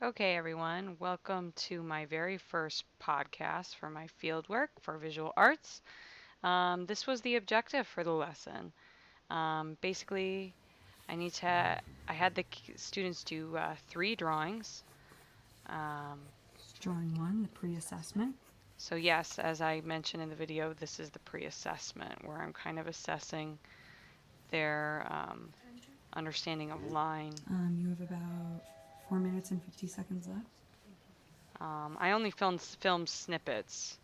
Okay, everyone, welcome to my very first podcast for my fieldwork for visual arts. This was the objective for the lesson. Basically, I had the students do three drawings. Um, Drawing one, the pre-assessment. so yes, as I mentioned in the video, this is the pre-assessment where I'm kind of assessing their understanding of line. You have about 4 minutes and 50 seconds left. I only filmed snippets,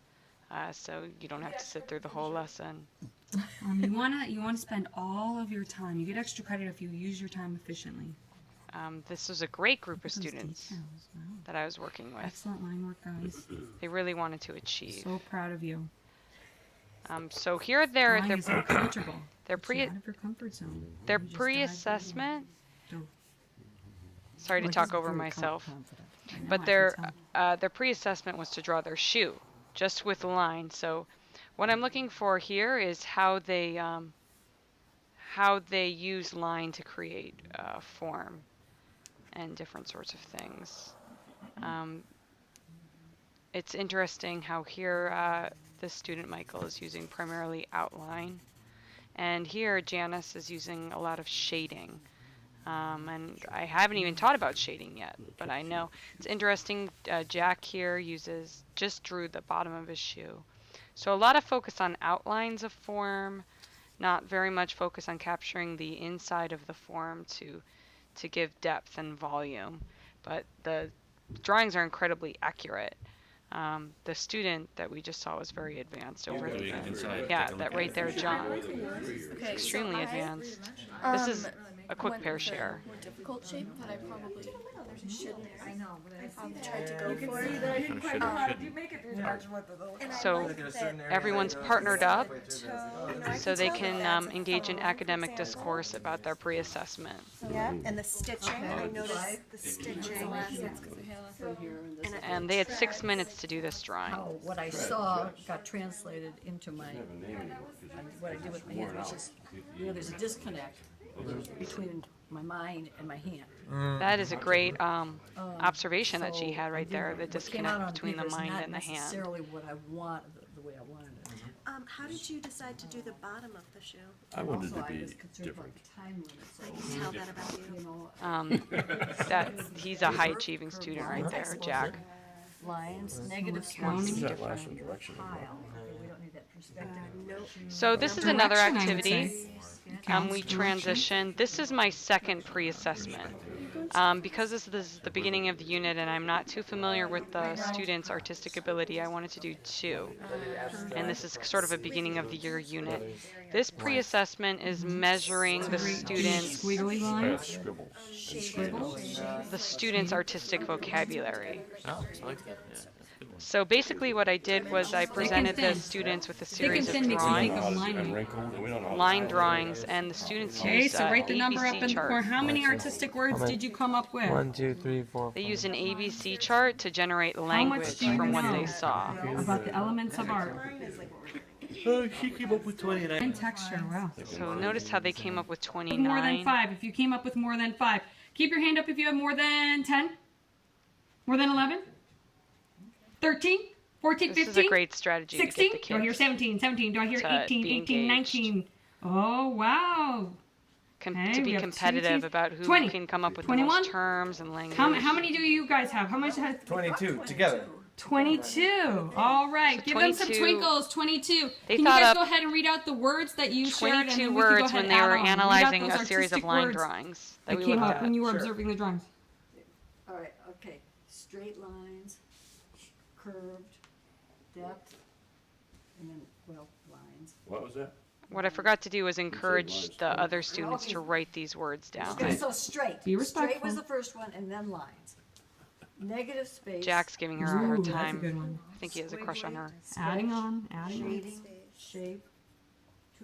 so you don't have to sit through the whole lesson. You wanna spend all of your time. You get extra credit if you use your time efficiently. This was a great group of Look at those students details. Wow. that I was working with. Excellent line work, guys. They really wanted to achieve. So proud of you. So here they're Drawing is uncomfortable. their Gets you pre out of your comfort zone. their You just dive pre-assessment. right in. Sorry to Like, talk he's over very myself. confident. I know, I But can their pre-assessment was to draw their shoe, just with lines. So what I'm looking for here is how they use line to create form and different sorts of things. It's interesting how here the student Michael is using primarily outline, and here Janice is using a lot of shading. And I haven't even taught about shading yet, but I know it's interesting. Jack here just drew the bottom of his shoe. So a lot of focus on outlines of form, not very much focus on capturing the inside of the form to give depth and volume. But the drawings are incredibly accurate. The student that we just saw was very advanced over the yeah, that right there, John. Extremely advanced. This is a quick pear share. More difficult shape that I probably shouldn't tried to go for. So everyone's partnered up so they can engage in academic discourse about their pre-assessment. Yeah, and the stitching, I noticed the stitching. And they had 6 minutes to do this drawing. How what I saw got translated into what I did with my hand, which is, there's a disconnect between my mind and my hand. That is a great observation that she had right there, the What came out disconnect on between the paper is mind not and the hand. necessarily what I want, the way I wanted it. How did you decide to do the bottom of the shoe? I wanted Also, to I be was concerned about different. the time limit, I so, can tell that about you. That he's a high achieving student right there, Jack. lines, negative counting. space, That last one direction. pile. Okay, we don't need that perspective. So this is another Direction, I would activity. say. We Counts transition. This is my second pre-assessment. Because this is the beginning of the unit and I'm not too familiar with the students' artistic ability, I wanted to do two. And this is sort of a beginning of the year unit. This pre-assessment is measuring the students' Squiggly lines. artistic vocabulary. Oh, I like that. Yeah. So basically what I did was I presented the thin. students with a Thick and series of thin makes me think drawings, of line And weight. wrinkled, and we don't know. line drawings, and the students Okay, used so write the number up ABC in the corner. chart. How many artistic words did you come up with? 1, 2, 3, 4. They used an ABC chart to generate much language do you from what know? they saw. About the elements of art. She came up with 29. And texture, wow. So notice how they came up with More than 29. 5. If you came up with more than 5. Keep your hand up if you have more than 10. More than 11. 13. 14, This 15. is a great strategy to 16. get the Do I hear kids 17? 17. Do I hear to 18? be 18, engaged. 19. Oh, wow. Okay, to we be have two competitive teams. about who 20. can come up with the 21. most terms and language. How many do you guys have? How much has 22 together. 22. All right. So Give them some 22. twinkles. 22. They Can you thought guys up go ahead and read out the words that you shared? And 22 then we can go words ahead when and they were add on. Read out analyzing those a series of artistic line words drawings that that we came looked up at. when you were observing the drawings. All right, okay, straight lines, curved, depth, and then, lines. What was that? What I forgot to do was encourage the other students to write these words down. Okay, so straight. Be Straight respectful. was the first one, and then lines. Negative space. Jack's giving her a hard Ooh, that's a time. good one. I think he has a crush on her. Adding on. Adding on. Shading, shape.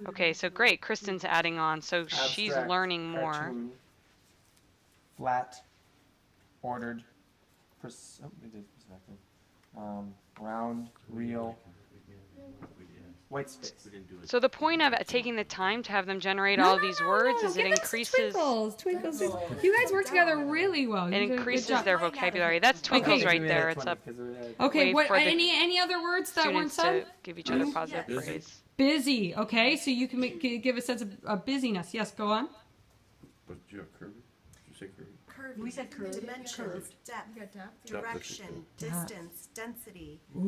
Okay, so great. Kristen's adding on, so she's Abstract, learning more. cartoon, Flat, ordered, it is perspective. Round, real, white space. So the point of taking the time to have them generate all these words is it Give them some increases Twinkles. You guys work together really well. it You did a good increases job. their vocabulary. That's twinkles right there. It's a Okay, way what for the any other words that weren't students to said? give each other positive praise. Busy. Okay, so you can give a sense of busyness. Yes, go on. But you have curvy? Did you say curvy? Curvy. We said curvy. Dimensions, Curved. depth, Depth. direction, distance, density, Ooh.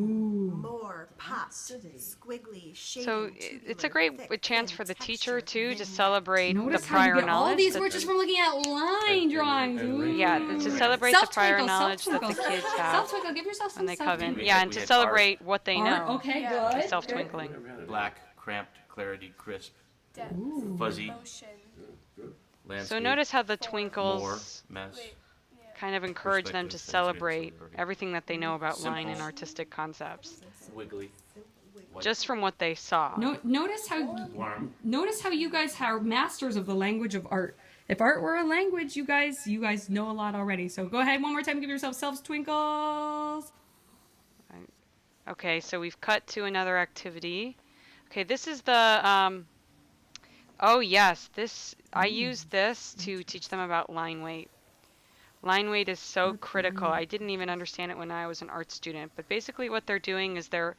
more, pop, squiggly, shading, So it's a great thick, chance thin, for the texture, teacher too to linear. celebrate Notice the how you prior get all knowledge. these that words just from looking at line drawings. Ooh. yeah, to celebrate the prior Self-twinkle, knowledge that the self-twinkle. kids have Self-twinkle. Give yourself some when they come in. self-twinkle. Yeah, and to celebrate what they Art, know. okay, by good. Self-twinkling. Black, cramped, clarity, crisp, Depth, fuzzy, motion. landscape. So notice how the more, twinkles mess. Wait, kind of encourage them to Perspective, celebrate sensory, everything that they know about line Simple. and artistic concepts, Wiggly. White. just from what they saw. Notice how Warm. you guys are masters of the language of art. If art were a language, you guys know a lot already. So go ahead one more time, give yourself twinkles. Okay, so we've cut to another activity. Okay, this is the, oh yes, I use this to teach them about line weight. Line weight is so critical. I didn't even understand it when I was an art student, but basically what they're doing is they're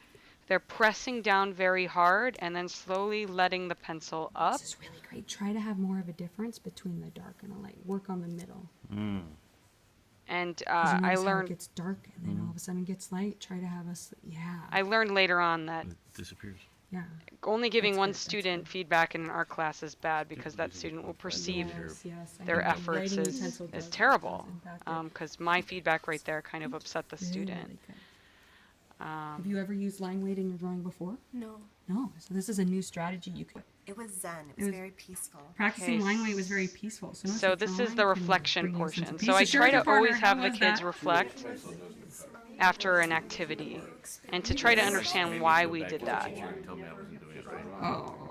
pressing down very hard and then slowly letting the pencil up. This is really great. Try to have more of a difference between the dark and the light. Work on the middle. And 'Cause you I notice how it learned gets dark and then all of a sudden it gets light. Try to have us, I learned later on that Disappears. yeah. only giving That's one good, that's student feedback in an art class is bad because that student will perceive Yes, I their think the efforts writing as pencil does terrible. impact it. Because my feedback right there kind of upset the student. Really good. Have you ever used line weight in your drawing before? No. No. So this is a new strategy you could. It was zen. It It was was- very peaceful. Practicing Okay, line weight was very peaceful. So, So this is the reflection portion. So I I try to always have the kids reflect after an activity and to try to understand why we did that. Told me I wasn't doing it right. Oh.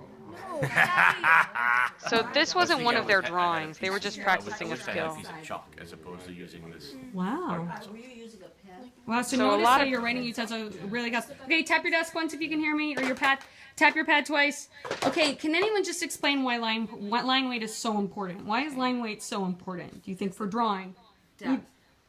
So this wasn't one of their drawings. They were just practicing a I wish I had a skill. piece of chalk as opposed to using this. Wow. Were you using a pen? Wow, so So a notice lot how of- your writing utensils really fast. Okay, tap your desk once if you can hear me, or your pad. Tap your pad twice. Okay, can anyone just explain why line weight is so important? Why is line weight so important, do you think, for drawing? Depth.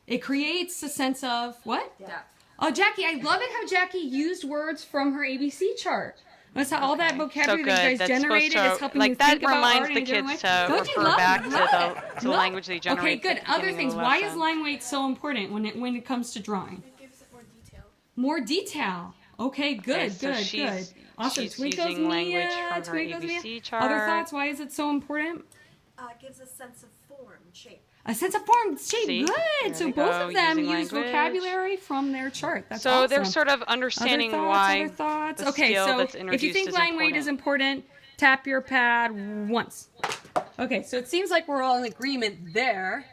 It creates a sense of, what? Depth. Oh, Jackie, I love it how Jackie used words from her ABC chart. That's how all that vocabulary that you guys That's generated supposed is to, helping like you that think about reminds art in the a different kids way. to Don't you refer love back it? to Love it. the language they Okay, generate. good. at the Other beginning of things. the Why is lesson. line weight so important when it comes to drawing? It gives it more detail. More detail. Okay, good, Okay, so good, she's- good. Awesome. she's Twinkles, using language Mia, from her Twinkles, Mia. ABC chart. Other thoughts? Why is it so important? It gives a sense of form, shape. A sense of form, shape. See? Good. There So they both go, of them using use language. vocabulary from their chart. That's So awesome. they're sort of understanding other thoughts, why other thoughts. the Okay, skill so that's if you introduced think is line weight is important, tap your pad once. Okay, so it seems like we're all in agreement there.